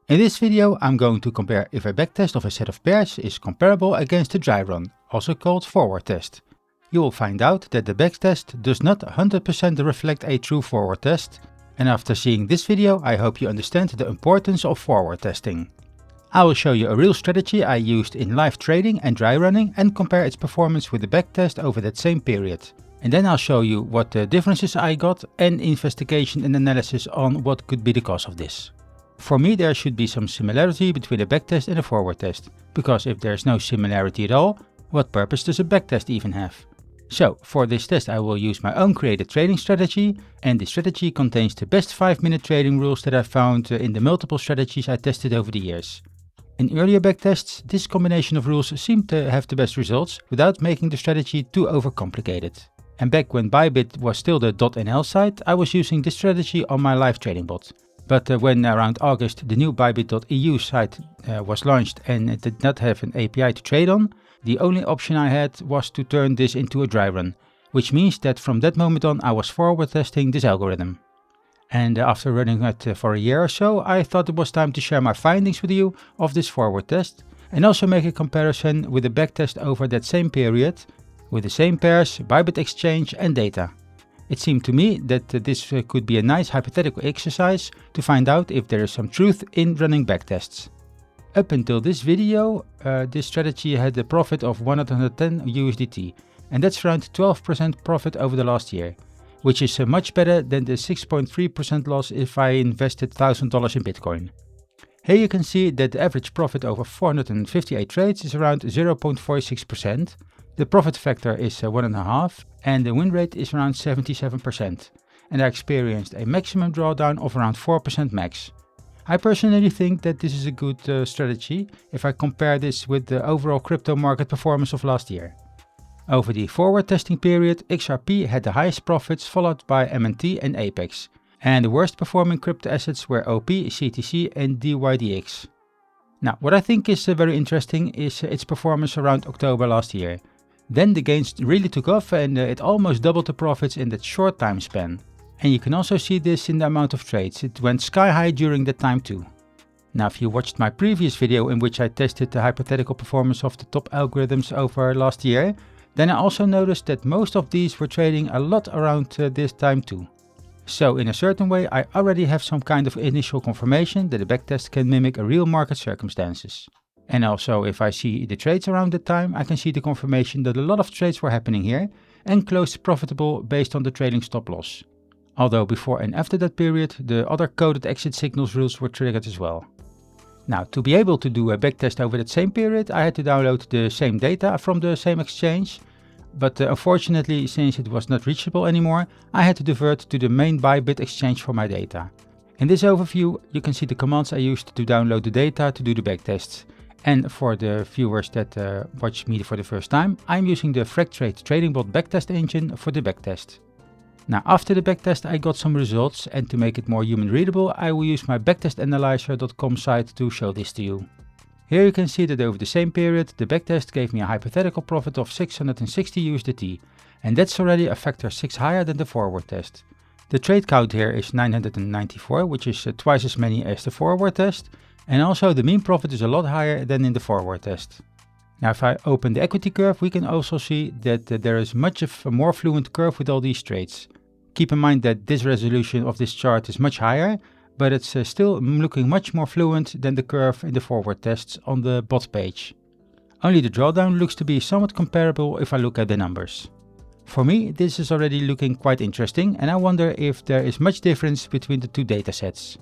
In this video I'm going to compare if a backtest of a set of pairs is comparable against a dry run, also called forward test. You will find out that the backtest does not 100% reflect a true forward test, and after seeing this video I hope you understand the importance of forward testing. I will show you a real strategy I used in live trading and dry running and compare its performance with the backtest over that same period. And then I'll show you what the differences I got and investigation and analysis on what could be the cause of this. For me there should be some similarity between a backtest and a forward test, because if there's no similarity at all, what purpose does a backtest even have? So for this test I will use my own created trading strategy, and the strategy contains the best 5-minute trading rules that I found in the multiple strategies I tested over the years. In earlier backtests, this combination of rules seemed to have the best results without making the strategy too overcomplicated. And back when Bybit was still the .nl site, I was using this strategy on my live trading bot. But when around August the new bybit.eu site was launched and it did not have an API to trade on, the only option I had was to turn this into a dry run, which means that from that moment on I was forward testing this algorithm. And after running it for a year or so, I thought it was time to share my findings with you of this forward test and also make a comparison with the backtest over that same period with the same pairs, Bybit exchange and data. It seemed to me that this could be a nice hypothetical exercise to find out if there is some truth in running backtests. Up until this video, this strategy had a profit of 110 USDT, and that's around 12% profit over the last year, which is much better than the 6.3% loss if I invested $1,000 in Bitcoin. Here you can see that the average profit over 458 trades is around 0.46%. The profit factor is 1.5 and the win rate is around 77%, and I experienced a maximum drawdown of around 4% max. I personally think that this is a good strategy if I compare this with the overall crypto market performance of last year. Over the forward testing period, XRP had the highest profits, followed by MNT and Apex, and the worst performing crypto assets were OP, CTC and DYDX. Now what I think is very interesting is its performance around October last year. Then the gains really took off and it almost doubled the profits in that short time span. And you can also see this in the amount of trades, it went sky high during that time too. Now if you watched my previous video in which I tested the hypothetical performance of the top algorithms over last year, then I also noticed that most of these were trading a lot around this time too. So in a certain way I already have some kind of initial confirmation that a backtest can mimic a real market circumstances. And also if I see the trades around that time, I can see the confirmation that a lot of trades were happening here and closed profitable based on the trailing stop loss. Although before and after that period, the other coded exit signals rules were triggered as well. Now to be able to do a backtest over that same period, I had to download the same data from the same exchange. But unfortunately, since it was not reachable anymore, I had to divert to the main Bybit exchange for my data. In this overview, you can see the commands I used to download the data to do the backtests. And for the viewers that watch me for the first time, I'm using the Fractrade trading bot backtest engine for the backtest. Now after the backtest I got some results, and to make it more human readable I will use my backtestanalyzer.com site to show this to you. Here you can see that over the same period the backtest gave me a hypothetical profit of 660 USDT, and that's already a factor 6 higher than the forward test. The trade count here is 994, which is twice as many as the forward test. And also the mean profit is a lot higher than in the forward test. Now if I open the equity curve, we can also see that there is much of a more fluent curve with all these trades. Keep in mind that this resolution of this chart is much higher, but it's still looking much more fluent than the curve in the forward tests on the bot page. Only the drawdown looks to be somewhat comparable if I look at the numbers. For me this is already looking quite interesting, and I wonder if there is much difference between the two datasets.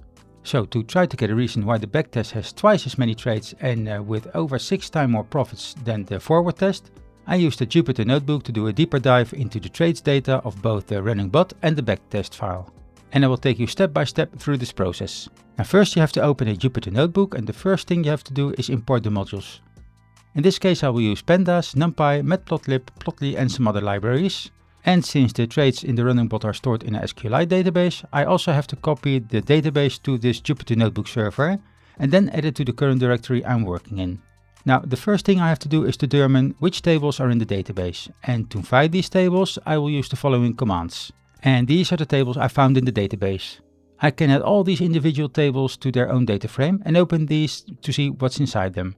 So to try to get a reason why the backtest has twice as many trades and with over 6 times more profits than the forward test, I used the Jupyter notebook to do a deeper dive into the trades data of both the running bot and the backtest file. And I will take you step by step through this process. Now first you have to open a Jupyter notebook, and the first thing you have to do is import the modules. In this case I will use pandas, numpy, matplotlib, plotly and some other libraries. And since the trades in the running bot are stored in a SQLite database, I also have to copy the database to this Jupyter Notebook server and then add it to the current directory I'm working in. Now the first thing I have to do is determine which tables are in the database, and to find these tables I will use the following commands. And these are the tables I found in the database. I can add all these individual tables to their own data frame and open these to see what's inside them.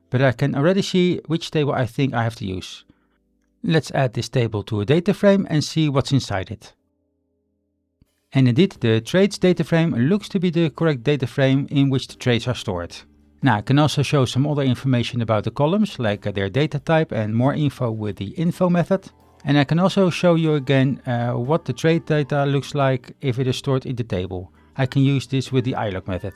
But I can already see which table I think I have to use. Let's add this table to a data frame and see what's inside it. And indeed, the trades data frame looks to be the correct data frame in which the trades are stored. Now I can also show some other information about the columns, like their data type and more info with the info method. And I can also show you again what the trade data looks like if it is stored in the table. I can use this with the ilog method.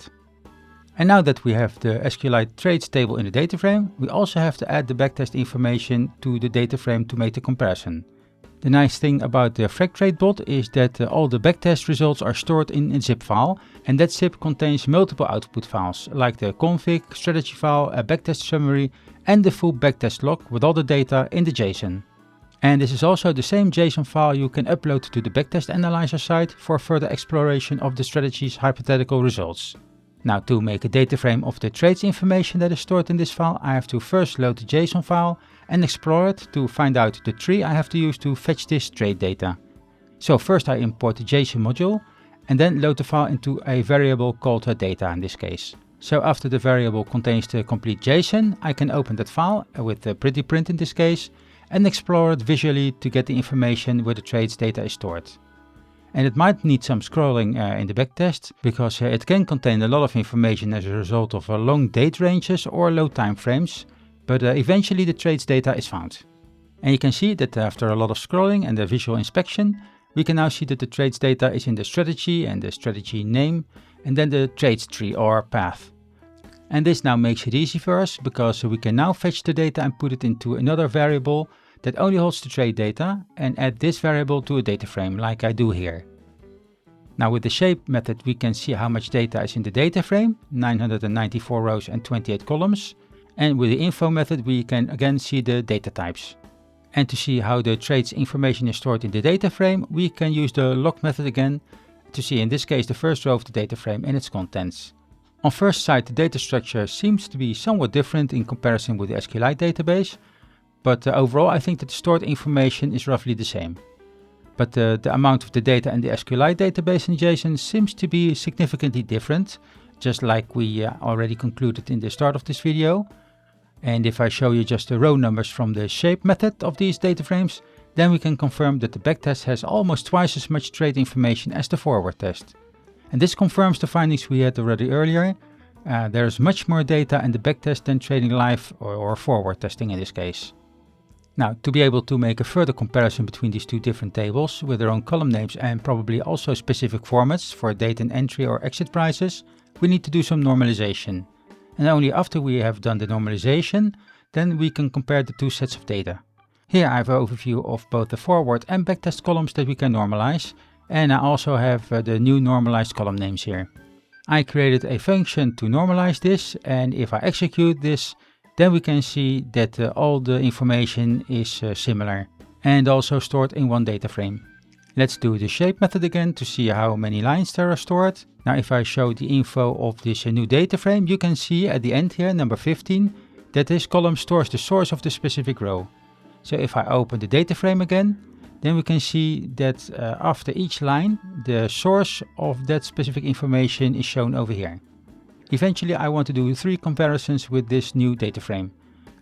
And now that we have the SQLite trades table in the data frame, we also have to add the backtest information to the data frame to make the comparison. The nice thing about the fractrate bot is that all the backtest results are stored in a zip file, and that zip contains multiple output files, like the config, strategy file, a backtest summary, and the full backtest log with all the data in the JSON. And this is also the same JSON file you can upload to the backtest analyzer site for further exploration of the strategy's hypothetical results. Now, to make a data frame of the trades information that is stored in this file, I have to first load the JSON file and explore it to find out the tree I have to use to fetch this trade data. So first I import the JSON module and then load the file into a variable called data in this case. So after the variable contains the complete JSON, I can open that file with the pretty print in this case and explore it visually to get the information where the trades data is stored. And it might need some scrolling in the backtest, because it can contain a lot of information as a result of long date ranges or low time frames, but eventually the trades data is found. And you can see that after a lot of scrolling and a visual inspection, we can now see that the trades data is in the strategy and the strategy name, and then the trades tree or path. And this now makes it easy for us, because we can now fetch the data and put it into another variable that only holds the trade data and add this variable to a data frame like I do here. Now with the shape method we can see how much data is in the data frame, 994 rows and 28 columns. And with the info method we can again see the data types. And to see how the trades information is stored in the data frame, we can use the log method again to see in this case the first row of the data frame and its contents. On first sight the data structure seems to be somewhat different in comparison with the SQLite database, but overall I think that the stored information is roughly the same. But the amount of the data in the SQLite database in JSON seems to be significantly different, just like we already concluded in the start of this video. And if I show you just the row numbers from the shape method of these data frames, then we can confirm that the backtest has almost twice as much trade information as the forward test. And this confirms the findings we had already earlier. There is much more data in the backtest than trading live or forward testing in this case. Now, to be able to make a further comparison between these two different tables with their own column names and probably also specific formats for date and entry or exit prices, we need to do some normalization. And only after we have done the normalization, then we can compare the two sets of data. Here I have an overview of both the forward and backtest columns that we can normalize, and I also have the new normalized column names here. I created a function to normalize this, and if I execute this, then we can see that all the information is similar and also stored in one data frame. Let's do the shape method again to see how many lines there are stored. Now if I show the info of this new data frame, you can see at the end here, number 15, that this column stores the source of the specific row. So if I open the data frame again, then we can see that after each line, the source of that specific information is shown over here. Eventually I want to do 3 comparisons with this new data frame.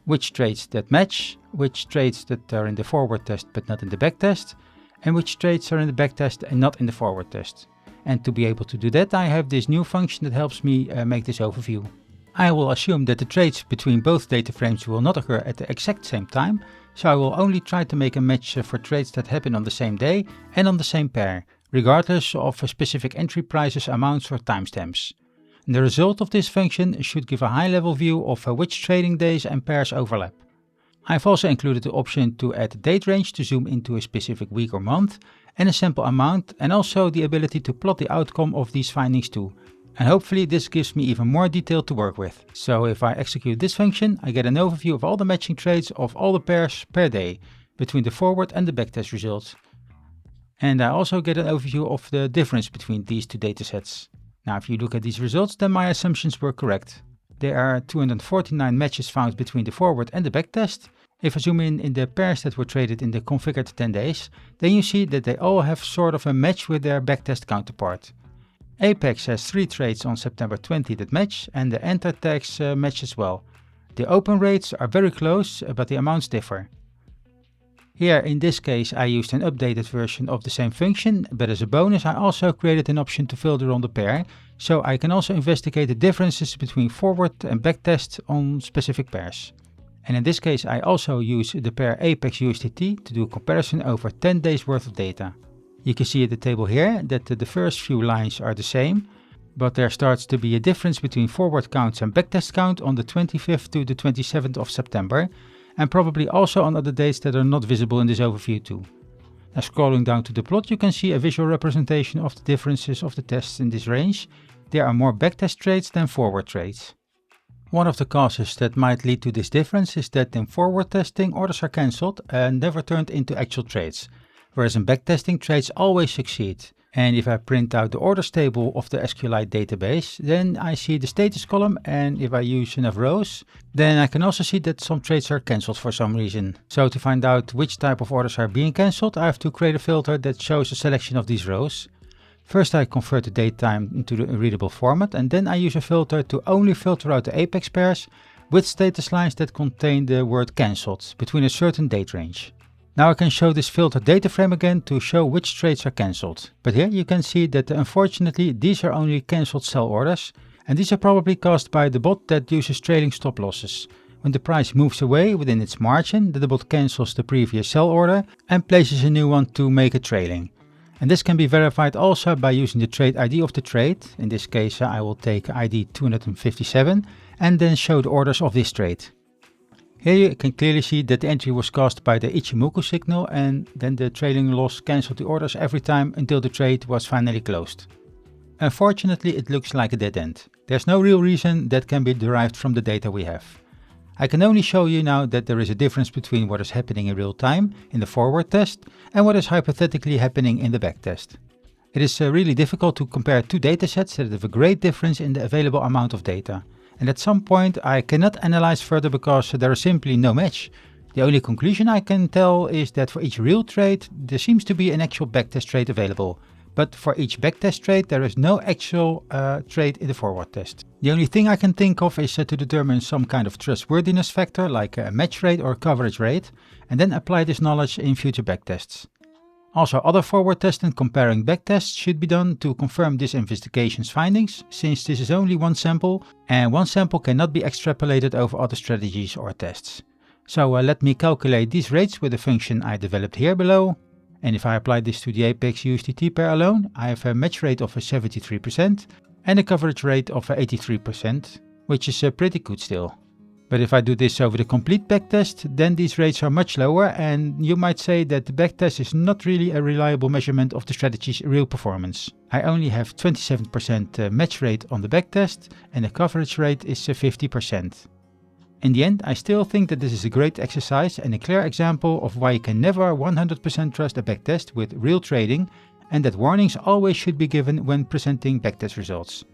Which trades that match, which trades that are in the forward test but not in the back test, and which trades are in the back test and not in the forward test. And to be able to do that, I have this new function that helps me make this overview. I will assume that the trades between both data frames will not occur at the exact same time, so I will only try to make a match for trades that happen on the same day and on the same pair, regardless of specific entry prices, amounts or timestamps. And the result of this function should give a high-level view of which trading days and pairs overlap. I've also included the option to add a date range to zoom into a specific week or month, and a sample amount, and also the ability to plot the outcome of these findings too. And hopefully this gives me even more detail to work with. So if I execute this function, I get an overview of all the matching trades of all the pairs per day between the forward and the backtest results. And I also get an overview of the difference between these two datasets. Now if you look at these results, then my assumptions were correct. There are 249 matches found between the forward and the backtest. If I zoom in the pairs that were traded in the configured 10 days, then you see that they all have sort of a match with their backtest counterpart. Apex has 3 trades on September 20 that match, and the enter tags match as well. The open rates are very close, but the amounts differ. Here in this case I used an updated version of the same function, but as a bonus I also created an option to filter on the pair, so I can also investigate the differences between forward and backtest on specific pairs. And in this case I also use the pair Apex USDT to do a comparison over 10 days worth of data. You can see at the table here that the first few lines are the same, but there starts to be a difference between forward counts and backtest count on the 25th to the 27th of September, and probably also on other dates that are not visible in this overview too. Now scrolling down to the plot you can see a visual representation of the differences of the tests in this range. There are more backtest trades than forward trades. One of the causes that might lead to this difference is that in forward testing orders are cancelled and never turned into actual trades, whereas in backtesting trades always succeed. And if I print out the orders table of the SQLite database, then I see the status column, and if I use enough rows, then I can also see that some trades are cancelled for some reason. So to find out which type of orders are being cancelled, I have to create a filter that shows a selection of these rows. First I convert the datetime into the readable format, and then I use a filter to only filter out the Apex pairs with status lines that contain the word cancelled between a certain date range. Now I can show this filtered data frame again to show which trades are cancelled. But here you can see that unfortunately these are only cancelled sell orders, and these are probably caused by the bot that uses trailing stop losses. When the price moves away within its margin, the bot cancels the previous sell order and places a new one to make it trailing. And this can be verified also by using the trade ID of the trade. In this case I will take ID 257 and then show the orders of this trade. Here you can clearly see that the entry was caused by the Ichimoku signal, and then the trailing loss cancelled the orders every time until the trade was finally closed. Unfortunately it looks like a dead end. There's no real reason that can be derived from the data we have. I can only show you now that there is a difference between what is happening in real time in the forward test and what is hypothetically happening in the backtest. It is really difficult to compare two datasets that have a great difference in the available amount of data. And at some point I cannot analyze further because there is simply no match. The only conclusion I can tell is that for each real trade there seems to be an actual backtest trade available. But for each backtest trade there is no actual trade in the forward test. The only thing I can think of is to determine some kind of trustworthiness factor like a match rate or coverage rate, and then apply this knowledge in future backtests. Also other forward tests and comparing backtests should be done to confirm this investigation's findings, since this is only one sample and one sample cannot be extrapolated over other strategies or tests. So let me calculate these rates with the function I developed here below. And if I apply this to the Apex USDT pair alone, I have a match rate of 73% and a coverage rate of 83%, which is pretty good still. But if I do this over the complete backtest, then these rates are much lower, and you might say that the backtest is not really a reliable measurement of the strategy's real performance. I only have 27% match rate on the backtest and the coverage rate is 50%. In the end, I still think that this is a great exercise and a clear example of why you can never 100% trust a backtest with real trading, and that warnings always should be given when presenting backtest results.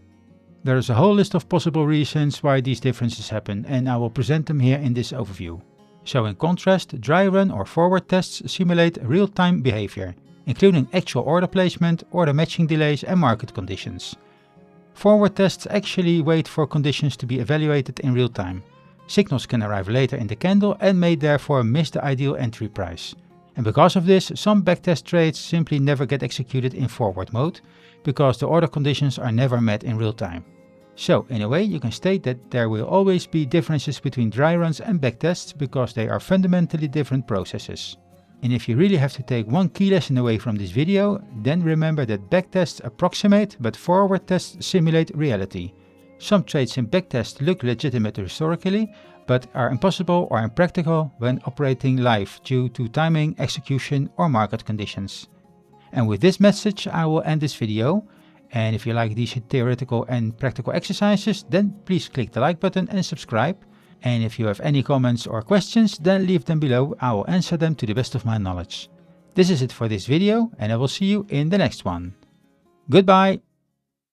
There is a whole list of possible reasons why these differences happen, and I will present them here in this overview. So in contrast, dry run or forward tests simulate real-time behavior, including actual order placement, order matching delays and market conditions. Forward tests actually wait for conditions to be evaluated in real time. Signals can arrive later in the candle and may therefore miss the ideal entry price. And because of this, some backtest trades simply never get executed in forward mode, because the order conditions are never met in real time. So in a way you can state that there will always be differences between dry runs and backtests because they are fundamentally different processes. And if you really have to take one key lesson away from this video, then remember that backtests approximate but forward tests simulate reality. Some trades in backtest look legitimate historically, but are impossible or impractical when operating live due to timing, execution or market conditions. And with this message I will end this video. And if you like these theoretical and practical exercises, then please click the like button and subscribe. And if you have any comments or questions, then leave them below. I will answer them to the best of my knowledge. This is it for this video, and I will see you in the next one. Goodbye!